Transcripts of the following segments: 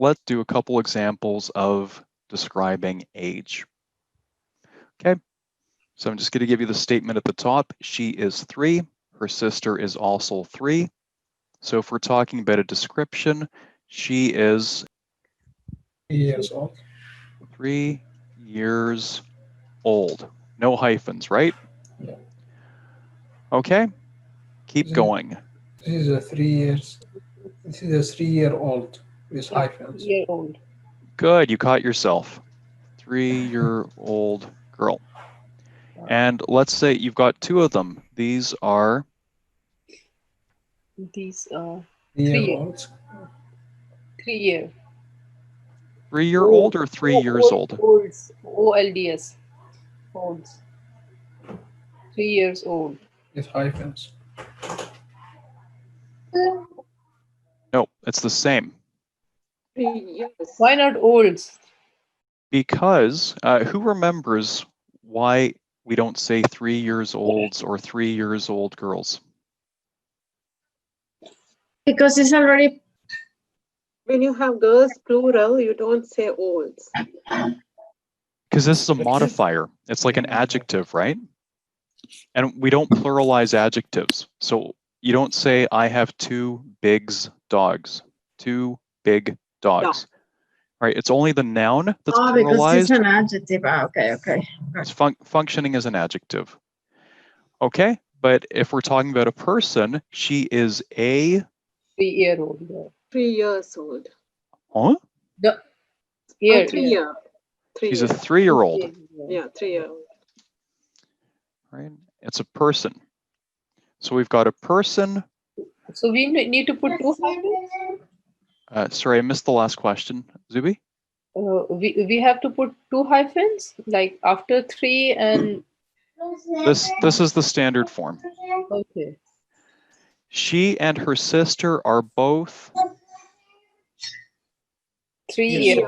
let's do a couple examples of describing age. Okay, so I'm just going to give you the statement at the top. She is 3. Her sister is also 3. So if we're talking about a description, she is 3 years old. 3 years old. No hyphens, right? Yeah. Okay, keep going. This is a 3 years. This is a 3-year-old with hyphens. Year-old. Good, you caught yourself. 3-year-old girl. And let's say you've got 2 of them. These are These are 3-year-olds. 3 year. 3-year-old or 3 years old? Olds. OLDS. Olds. 3 years old. With hyphens. No, it's the same. 3 years. Why not olds? Because who remembers why we don't say 3 years olds or 3 years old girls? Because it's already, when you have girls plural, you don't say olds. Because this is a modifier. It's like an adjective, right? And we don't pluralize adjectives. So you don't say, I have 2 bigs dogs. 2 big dogs. Right? It's only the noun that's Because pluralized. it's an adjective. Okay. It's functioning as an adjective. Okay, but if we're talking about a person, she is a 3-year-old girl. 3 years old. huh? The year. 3 year. 3 She's a year. 3-year-old. Yeah, 3-year-old. Right? It's a person. So we've got a person. So we need to put 2 hyphens. Sorry, I missed the last question, Zubi. We have to put 2 hyphens, like after 3 and. This is the standard form. Okay. She and her sister are both 3 years.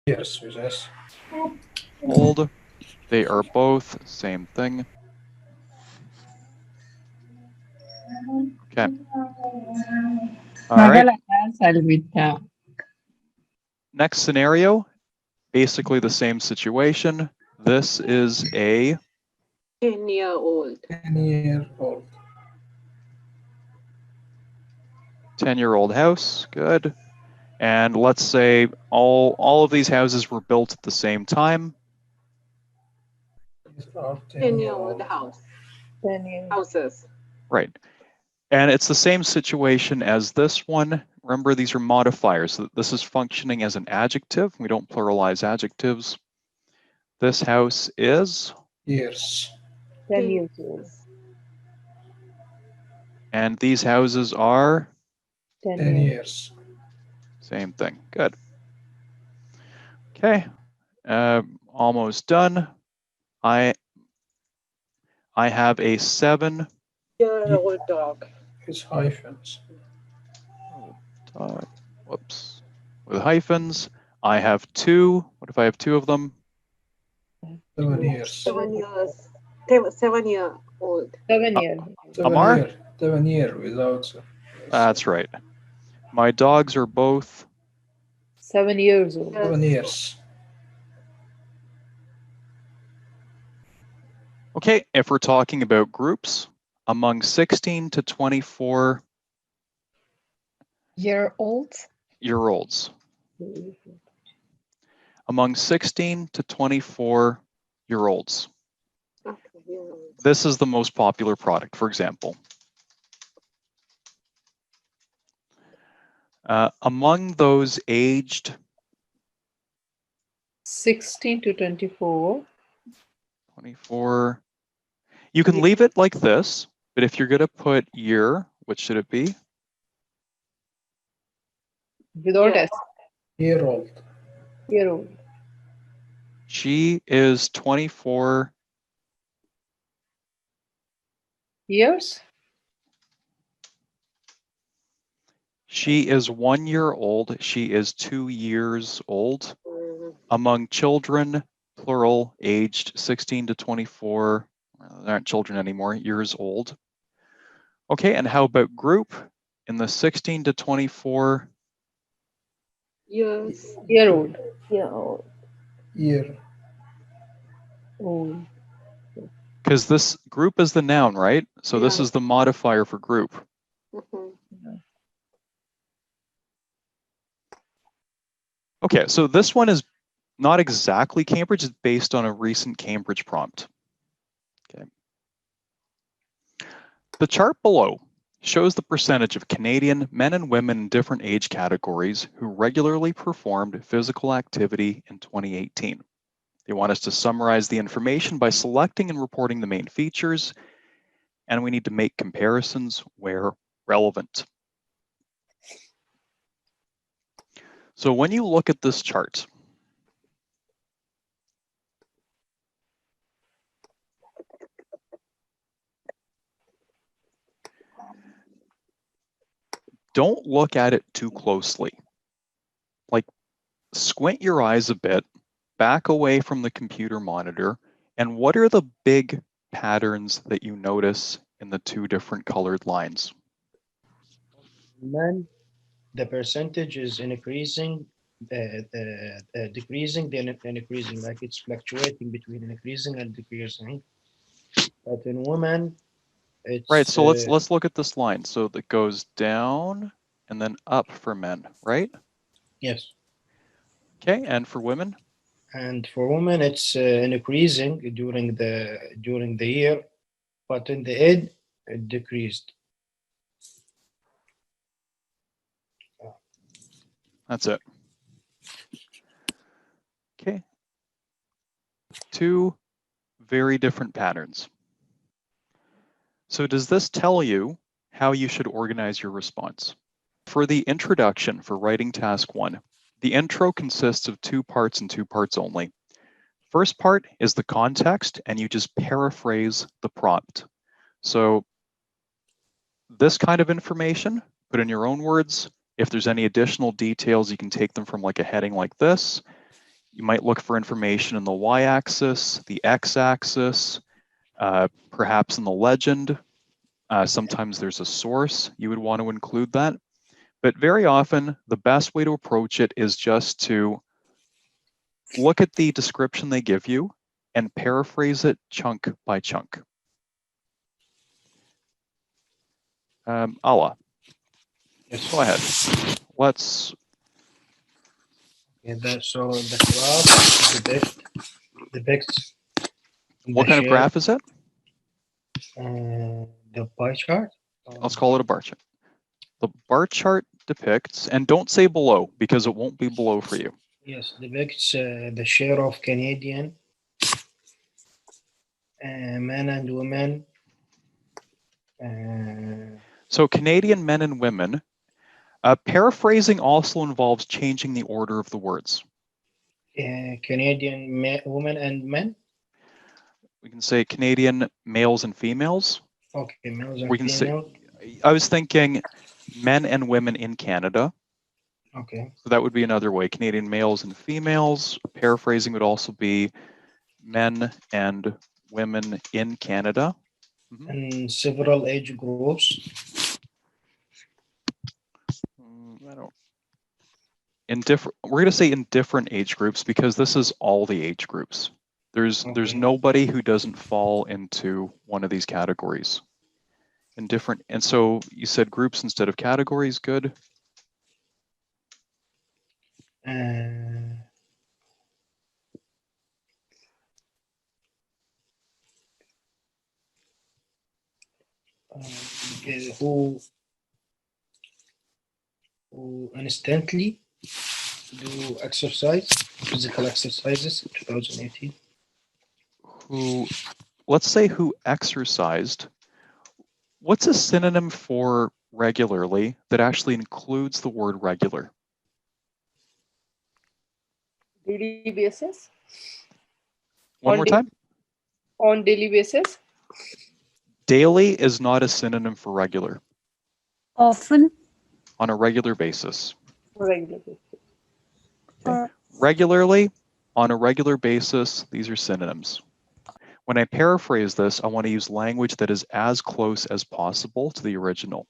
Yes, with S. old. They are both same thing. Okay. All right. Next scenario, basically the same situation. This is a 10-year-old. 10-year-old. 10-year-old house. Good. And let's say all of these houses were built at the same time. These are 10-year-old house. 10 years. Houses. Right. And it's the same situation as this one. Remember, these are modifiers. So this is functioning as an adjective. We don't pluralize adjectives. This house is, years. 10 years old. and these houses are 10 10 years. years. same thing. Good. Okay. Almost done. I have a 7-year-old dog. With hyphens. Whoops. With hyphens. I have 2. What if I have 2 of them? 7 years. 7 years. 7-year-old. 7 years. 7 Amar? year. 7 year without. That's right. My dogs are both 7 years old. 7 years. okay. If we're talking about groups, among 16 to 24 Year-olds. year-olds. Among 16 to 24 year-olds. Okay, yeah. This is the most popular product, for example. Among those aged 16 to 24. 24, you can leave it like this, but if you're going to put year, what should it be? Without Yeah. S. Year-old. Year-old. She is 24 Years? She is 1 year old. She is 2 years old. Among children, plural, aged 16 to 24, they aren't children anymore, years old. Okay, and how about group? In the 16 to 24 Yes. Year old. Yeah. Year. Oh. Because this group is the noun, right? So this Yeah. is the modifier for group. Mhm. Okay, so this one is not exactly Cambridge, it's based on a recent Cambridge prompt. Okay. The chart below shows the percentage of Canadian men and women in different age categories who regularly performed physical activity in 2018. They want us to summarize the information by selecting and reporting the main features, and we need to make comparisons where relevant. So when you look at this chart, don't look at it too closely. Like, squint your eyes a bit, back away from the computer monitor, and what are the big patterns that you notice in the two different colored lines? Men, the percentage is increasing, decreasing, then increasing, like it's fluctuating between increasing and decreasing. But in women, it's Right, so let's look at this line. So that goes down and then up for men, right? yes. Okay, and for women? And for women, it's increasing during the year, but in the end, it decreased. That's it. Okay. Two very different patterns. So does this tell you how you should organize your response? For the introduction for writing task 1, the intro consists of 2 parts and 2 parts only. First part is the context, and you just paraphrase the prompt. So this kind of information, put in your own words. If there's any additional details, you can take them from like a heading like this. You might look for information in the y-axis, the x-axis, perhaps in the legend. Sometimes there's a source. You would want to include that. But very often, the best way to approach it is just to look at the description they give you and paraphrase it chunk by chunk. Allah, Yes. go ahead. Let's. Yeah, so the graph depicts What the kind of share, graph is it? the pie chart. Let's call it a bar chart. The bar chart depicts, and don't say below because it won't be below for you. Yes, depicts the share of Canadian men and women. So Canadian men and women, paraphrasing also involves changing the order of the words. Canadian women and men. We can say Canadian males and females. Okay, males and We can say, females. I was thinking men and women in Canada. Okay. So that would be another way. Canadian males and females. Paraphrasing would also be men and women in Canada. And several age groups. I don't. We're going to say in different age groups because this is all the age groups. There's nobody who doesn't fall into one of these categories. And so you said groups instead of categories. Good. Who instantly do physical exercises in 2018. Let's say who exercised. What's a synonym for regularly that actually includes the word regular? Daily basis? One more time? On daily basis? Daily is not a synonym for regular. Often. On a regular basis. Regular basis. Okay. Regularly, on a regular basis, these are synonyms. When I paraphrase this, I want to use language that is as close as possible to the original.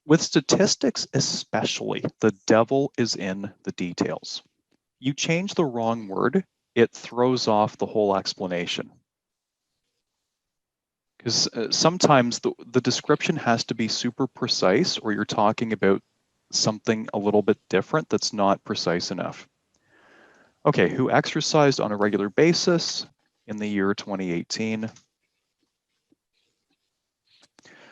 with statistics especially, the devil is in the details. You change the wrong word, it throws off the whole explanation. Because sometimes the description has to be super precise, or you're talking about something a little bit different that's not precise enough. Okay, who exercised on a regular basis in the year 2018.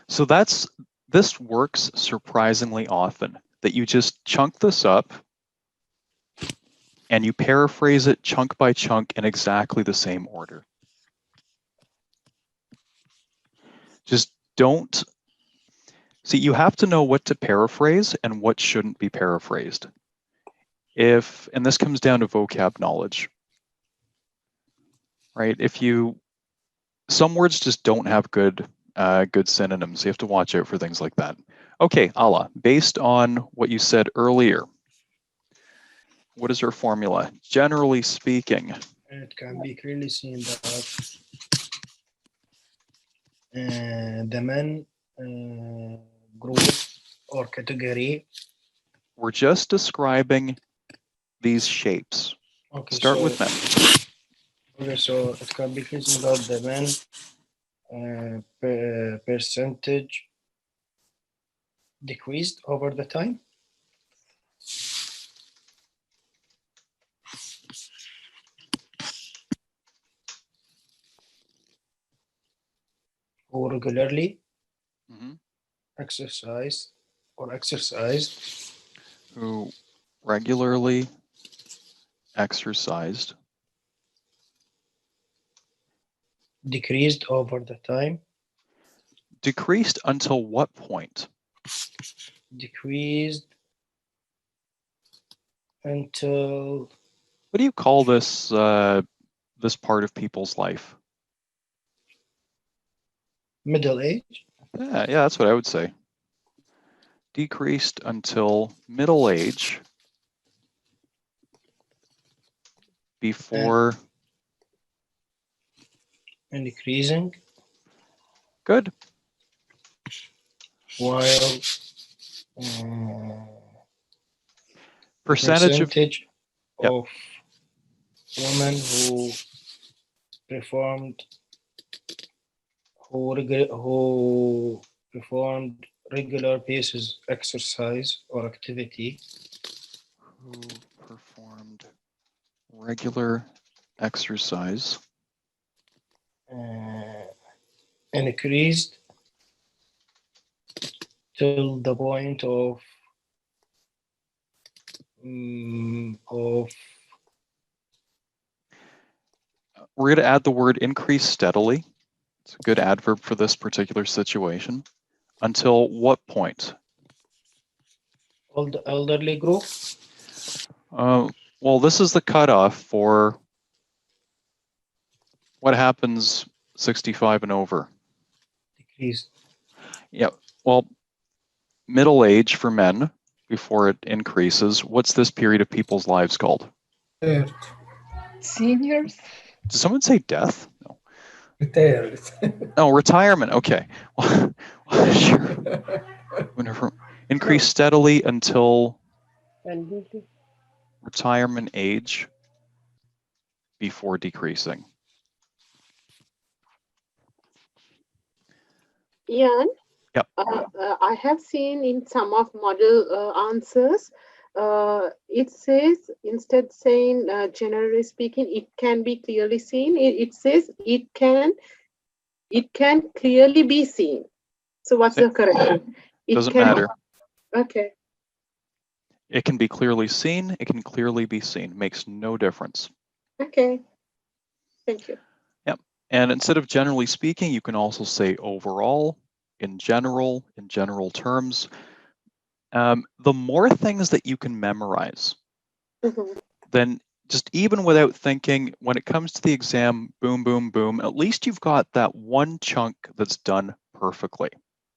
So this works surprisingly often, that you just chunk this up and you paraphrase it chunk by chunk in exactly the same order. Just don't, see, you have to know what to paraphrase and what shouldn't be paraphrased. And this comes down to vocab knowledge, right? Some words just don't have good synonyms. You have to watch out for things like that. Okay, Ala, based on what you said earlier, what is our formula? Generally speaking, It can be clearly seen that the men group or category. we're just describing these shapes. Okay, Start so, with men. Okay, so it can be clearly seen that the men percentage decreased over the time. Who regularly exercised. Who regularly exercised. Decreased over the time. Decreased until what point? Decreased until. What do you call this this part of people's life? Middle age. Yeah, that's what I would say. Decreased until middle age before. And decreasing. Good. While Percentage of women who performed regular basis exercise or activity. Who performed regular exercise. Increased till the point of we're going to add the word increase steadily. It's a good adverb for this particular situation. Until what point? Elderly group. Well, this is the cutoff for what happens 65 and over. Decreased. Yeah, well, middle age for men before it increases. What's this period of people's lives called? Retired. Seniors? Did someone say death? No. Retired. No, retirement. Okay. Sure. Whenever increase steadily until retirement age before decreasing. Ian? Yep. I have seen in some of model answers, it says, instead saying generally speaking, it can be clearly seen. It says it can clearly be seen. So what's the correct? Doesn't matter. Okay. It can be clearly seen. It can clearly be seen. Makes no difference. Okay. Thank you. Yep. And instead of generally speaking, you can also say overall, in general terms. The more things that you can memorize, then just even without thinking, when it comes to the exam, boom, boom, boom, at least you've got that one chunk that's done perfectly.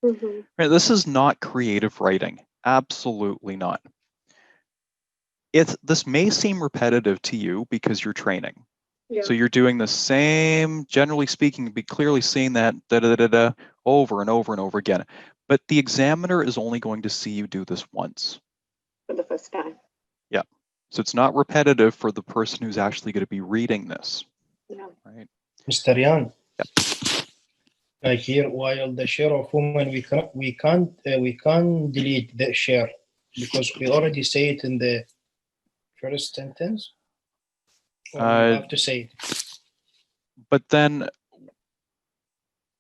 Right, this is not creative writing. Absolutely not. This may seem repetitive to you because you're training. Yeah. So you're doing the same, generally speaking, be clearly seeing that over and over and over again. but the examiner is only going to see you do this once. For the first time. Yeah. So it's not repetitive for the person who's actually going to be reading this. Yeah. Right. Mr. Yan, Yep. like here, while the share of women, we can't delete the share because we already say it in the first sentence. Or we have to say it. But then,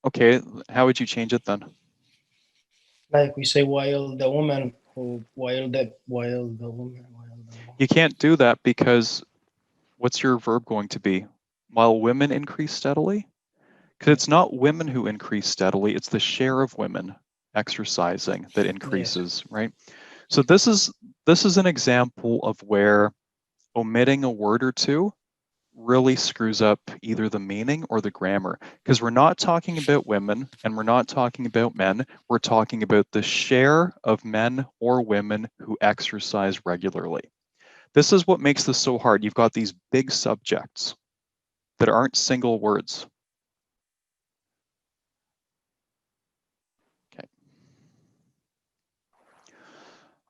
okay, how would you change it then? Like we say, while the woman. You can't do that because what's your verb going to be? While women increase steadily? Because it's not women who increase steadily, it's the share of women exercising that increases, right? So this is an example of where omitting a word or two really screws up either the meaning or the grammar, because we're not talking about women and we're not talking about men. We're talking about the share of men or women who exercise regularly. This is what makes this so hard. You've got these big subjects that aren't single words. Okay.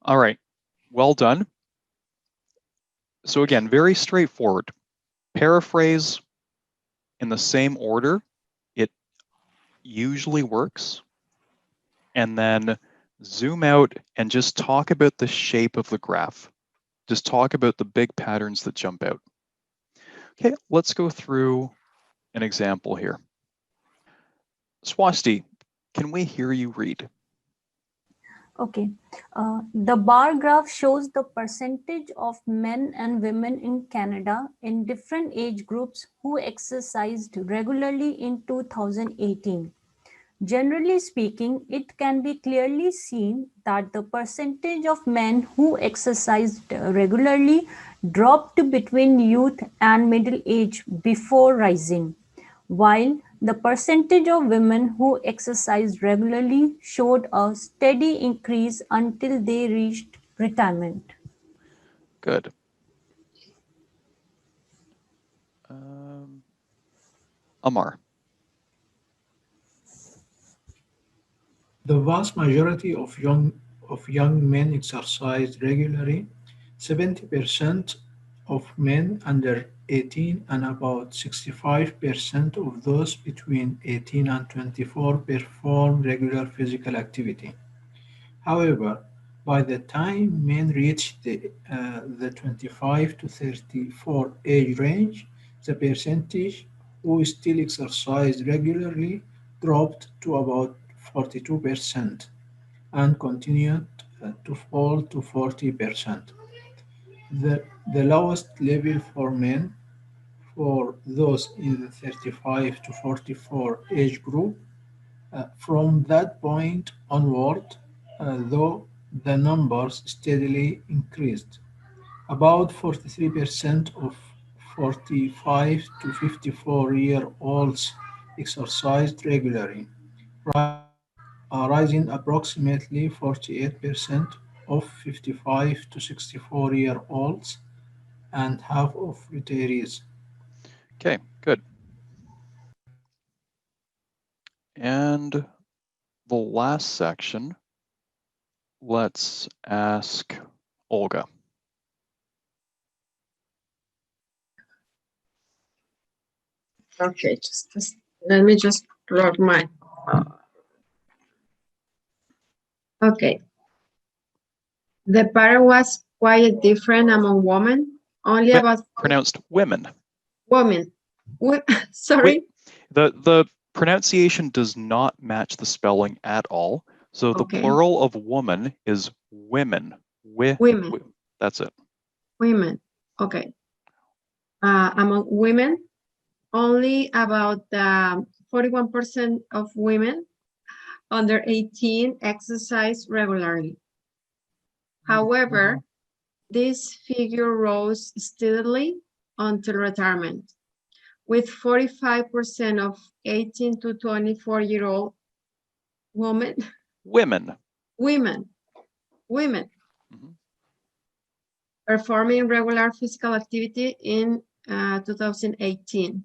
All right, well done. So again, very straightforward. Paraphrase in the same order. It usually works. And then zoom out and just talk about the shape of the graph. Just talk about the big patterns that jump out. Okay, let's go through an example here. Swasti, can we hear you read? Okay. The bar graph shows the percentage of men and women in Canada in different age groups who exercised regularly in 2018. Generally speaking, it can be clearly seen that the percentage of men who exercised regularly dropped between youth and middle age before rising, while the percentage of women who exercised regularly showed a steady increase until they reached retirement. Good. Amar. The vast majority of young men exercise regularly. 70% of men under 18 and about 65% of those between 18 and 24 perform regular physical activity. However, by the time men reach the 25 to 34 age range, the percentage who still exercise regularly dropped to about 42% and continued to fall to 40%. The lowest level for men, for those in the 35 to 44 age group, from that point onward, though, the numbers steadily increased. About 43% of 45 to 54-year-olds exercised regularly, rising approximately 48% of 55 to 64-year-olds and half of retirees. Okay, good. And the last section, let's ask Olga. Okay, just let me just plug my. Okay. The pattern was quite different among women. Only about pronounced women. Women. Sorry. The pronunciation does not match the spelling at all. So the plural of woman is women. Women. That's it. Women. Okay. Among women, only about 41% of women under 18 exercise regularly. However, this figure rose steadily until retirement, with 45% of 18 to 24-year-old women performing regular physical activity in 2018,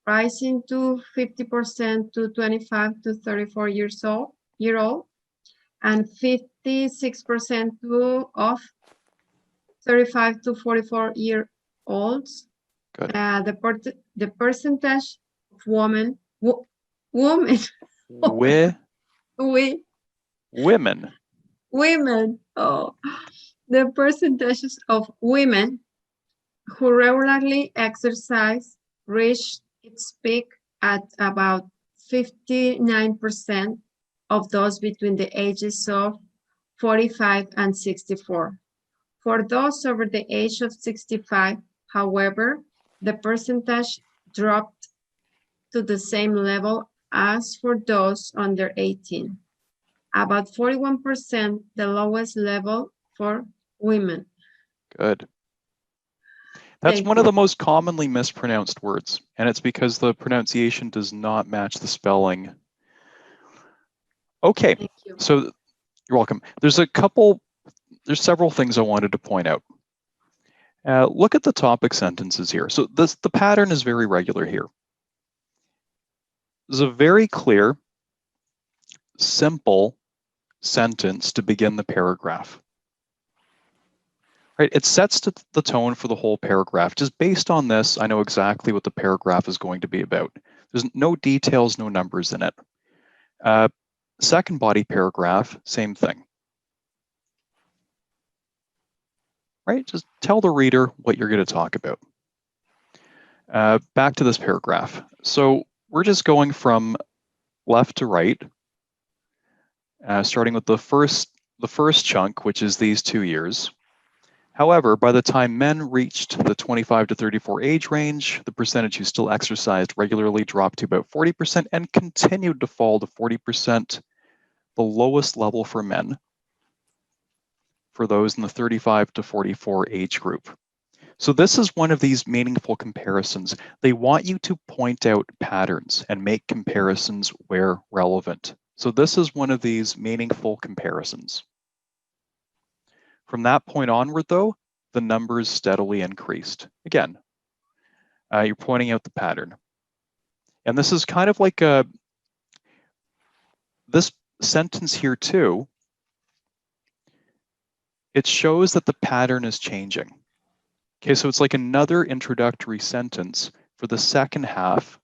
rising to 50% to 25 to 34 years old year old and 56% of 35 to 44 year olds. Good. The percentage of women, Women. women, oh, the percentages of women who regularly exercise reached its peak at about 59% of those between the ages of 45 and 64. For those over the age of 65, however, the percentage dropped to the same level as for those under 18. About 41%, the lowest level for women. Good. That's Thank one of you. the most commonly mispronounced words, and it's because the pronunciation does not match the spelling. Okay, Thank you. so you're welcome. There's several things I wanted to point out. Look at the topic sentences here. So the pattern is very regular here. There's a very clear, simple sentence to begin the paragraph. Right, it sets the tone for the whole paragraph. Just based on this, I know exactly what the paragraph is going to be about. There's no details, no numbers in it. Second body paragraph, same thing. Right, just tell the reader what you're going to talk about. Back to this paragraph. So we're just going from left to right, starting with the first chunk, which is these 2 years. However, by the time men reached the 25 to 34 age range, the percentage who still exercised regularly dropped to about 40% and continued to fall to 40%, the lowest level for men, for those in the 35 to 44 age group. So this is one of these meaningful comparisons. They want you to point out patterns and make comparisons where relevant. So this is one of these meaningful comparisons. From that point onward, though, the numbers steadily increased. Again, you're pointing out the pattern. And this is kind of like this sentence here too, it shows that the pattern is changing. Okay, so it's like another introductory sentence for the second half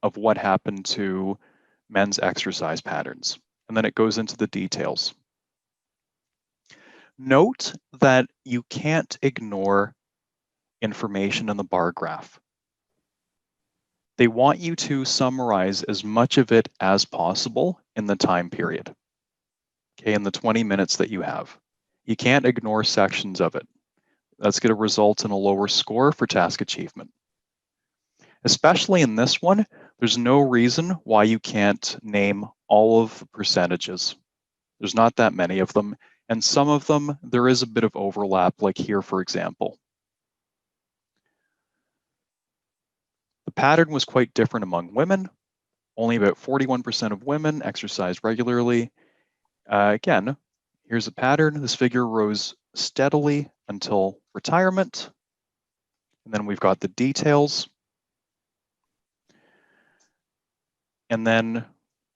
of what happened to men's exercise patterns. And then it goes into the details. Note that you can't ignore information in the bar graph. They want you to summarize as much of it as possible in the time period, okay, in the 20 minutes that you have. You can't ignore sections of it. That's going to result in a lower score for task achievement. Especially in this one, there's no reason why you can't name all of the percentages. There's not that many of them, and some of them, there is a bit of overlap, like here, for example. The pattern was quite different among women. Only about 41% of women exercised regularly. Again, here's a pattern. This figure rose steadily until retirement. And then we've got the details. And then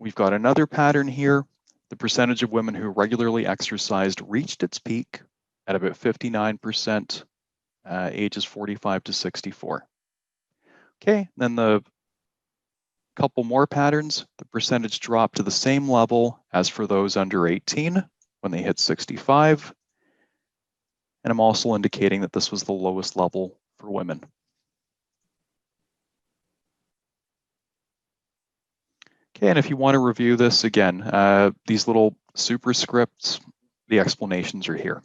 we've got another pattern here. The percentage of women who regularly exercised reached its peak at about 59%, ages 45 to 64. Okay, then the couple more patterns, the percentage dropped to the same level as for those under 18 when they hit 65. And I'm also indicating that this was the lowest level for women. Okay, and if you want to review this again, these little superscripts, the explanations are here.